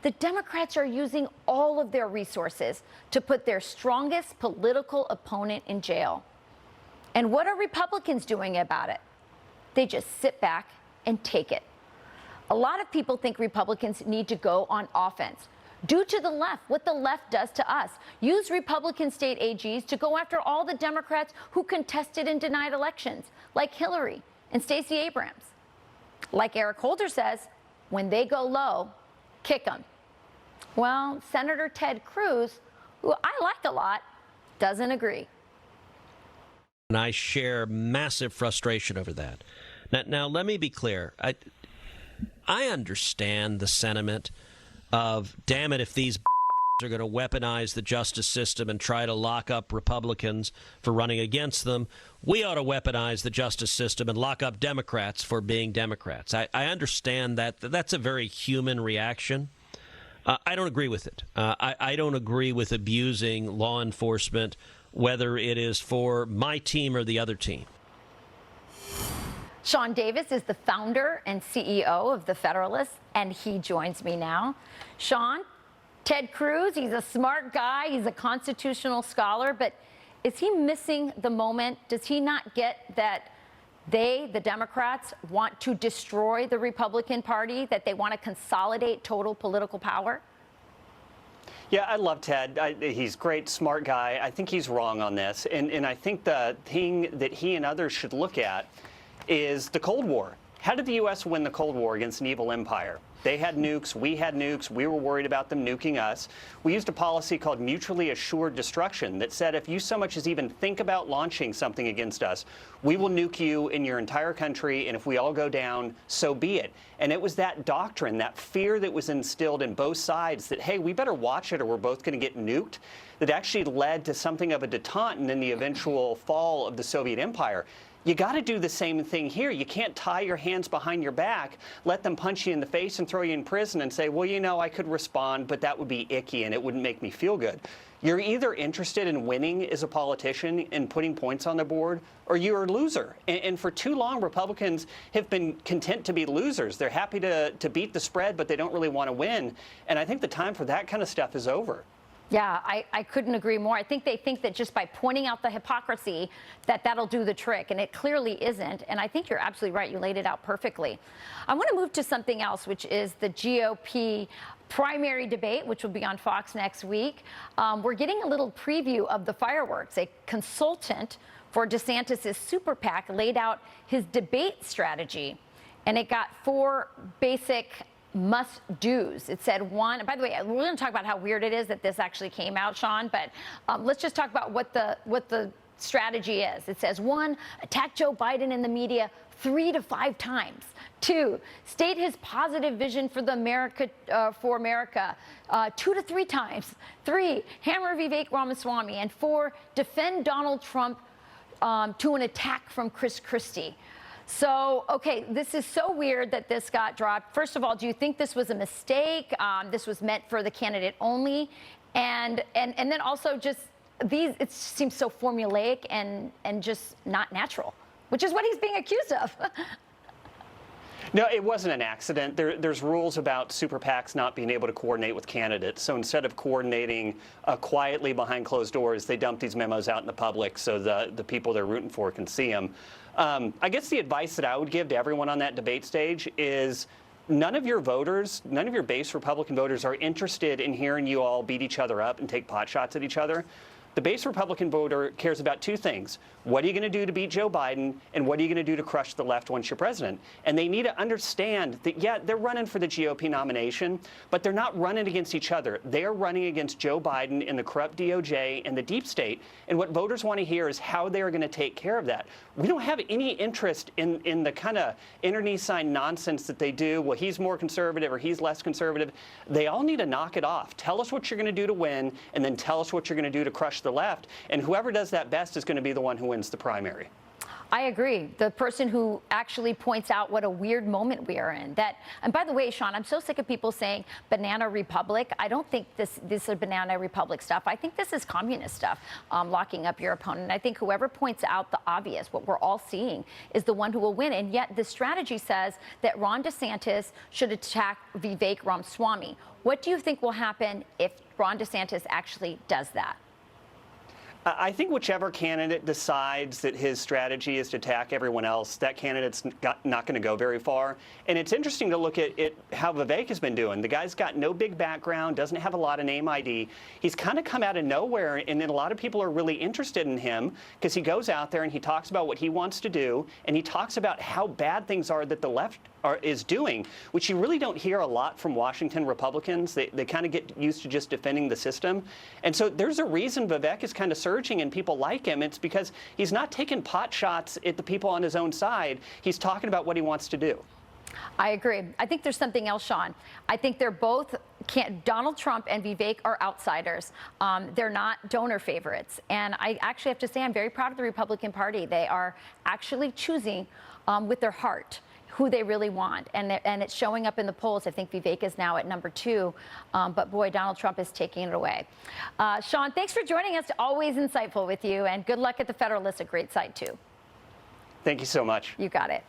the Democrats are using all of their resources to put their strongest political opponent in jail. And what are Republicans doing about it? They just sit back and take it. A lot of people think Republicans need to go on offense. Do to the left what the left does to us. Use Republican state AGs to go after all the Democrats who contested and denied elections, like Hillary and Stacey Abrams. Like Eric Holder says, when they go low, kick them. Well, Senator Ted Cruz, who I like a lot, doesn't agree. And I share massive frustration over that. Now let me be clear. I understand the sentiment of, damn it, if these are going to weaponize the justice system and try to lock up Republicans for running against them, we ought to weaponize the justice system and lock up Democrats for being Democrats. I understand that. That's a very human reaction. I don't agree with it. I don't agree with abusing law enforcement, whether it is for my team or the other team. Sean Davis is the founder and CEO of The Federalist, and he joins me now. Sean, Ted Cruz, he's a smart guy. He's a constitutional scholar, but is he missing the moment? Does he not get that the Democrats, want to destroy the Republican Party, that they want to consolidate total political power? Yeah, I love Ted. He's a great, smart guy. I think he's wrong on this. And I think the thing that he and others should look at is the Cold War. How did the U.S. win the Cold War against an evil empire? They had nukes, we had nukes, we were worried about them nuking us. We used a policy called mutually assured destruction that said if you so much as even think about launching something against us, we will nuke you in your entire country, and if we all go down, so be it. And it was that doctrine, that fear that was instilled in both sides that, hey, we better watch it or we're both going to get nuked, that actually led to something of a detente and then the eventual fall of the Soviet Empire. You got to do the same thing here. You can't tie your hands behind your back, let them punch you in the face and throw you in prison and say, well, you know, I could respond, but that would be icky and it wouldn't make me feel good. You're either interested in winning as a politician and putting points on the board, or you're a loser. And for too long, Republicans have been content to be losers. They're happy to beat the spread, but they don't really want to win. And I think the time for that kind of stuff is over. Yeah, I couldn't agree more. I think they think that just by pointing out the hypocrisy, that'll do the trick, and it clearly isn't. And I think you're absolutely right. You laid it out perfectly. I want to move to something else, which is the GOP primary debate, which will be on Fox next week. We're getting a little preview of the fireworks. A consultant for DeSantis' super PAC laid out his debate strategy, and it got 4 basic must-dos. It said one, by the way, we're going to talk about how weird it is that this actually came out, Sean, but let's just talk about what the strategy is. It says 1, attack Joe Biden in the media 3 to 5 times. 2, state his positive vision for America 2 to 3 times. 3, hammer Vivek Ramaswamy. And 4, defend Donald Trump to an attack from Chris Christie. So, okay, this is so weird that this got dropped. First of all, do you think this was a mistake? This was meant for the candidate only? And then also just these, it seems so formulaic and just not natural, which is what he's being accused of. No, it wasn't an accident. There's rules about super PACs not being able to coordinate with candidates. So instead of coordinating quietly behind closed doors, they dump these memos out in the public so the people they're rooting for can see them. I guess the advice that I would give to everyone on that debate stage is none of your voters, none of your base Republican voters are interested in hearing you all beat each other up and take pot shots at each other. The base Republican voter cares about 2 things. What are you going to do to beat Joe Biden, and what are you going to do to crush the left once you're president? And they need to understand that, yeah, they're running for the GOP nomination, but they're not running against each other. They're running against Joe Biden and the corrupt DOJ and the deep state. And what voters want to hear is how they're going to take care of that. We don't have any interest in the kind of internecine nonsense that they do. Well, he's more conservative or he's less conservative. They all need to knock it off. Tell us what you're going to do to win, and then tell us what you're going to do to crush the left. And whoever does that best is going to be the one who wins the primary. I agree. The person who actually points out what a weird moment we are in. And by the way, Sean, I'm so sick of people saying banana republic. I don't think this is banana republic stuff. I think this is communist stuff, locking up your opponent. I think whoever points out the obvious, what we're all seeing, is the one who will win. And yet the strategy says that Ron DeSantis should attack Vivek Ramaswamy. What do you think will happen if Ron DeSantis actually does that? I think whichever candidate decides that his strategy is to attack everyone else, that candidate's not going to go very far. And it's interesting to look at how Vivek has been doing. The guy's got no big background, doesn't have a lot of name ID. He's kind of come out of nowhere, and then a lot of people are really interested in him because he goes out there and he talks about what he wants to do, and he talks about how bad things are that the left is doing, which you really don't hear a lot from Washington Republicans. They kind of get used to just defending the system. And so there's a reason Vivek is kind of surging and people like him. It's because he's not taking pot shots at the people on his own side. He's talking about what he wants to do. I agree. I think there's something else, Sean. I think they're both, Donald Trump and Vivek are outsiders. They're not donor favorites. And I actually have to say I'm very proud of the Republican Party. They are actually choosing with their heart who they really want. And it's showing up in the polls. I think Vivek is now at #2. But boy, Donald Trump is taking it away. Sean, thanks for joining us. Always insightful with you. And good luck at the Federalist, a great site, too. Thank you so much. You got it.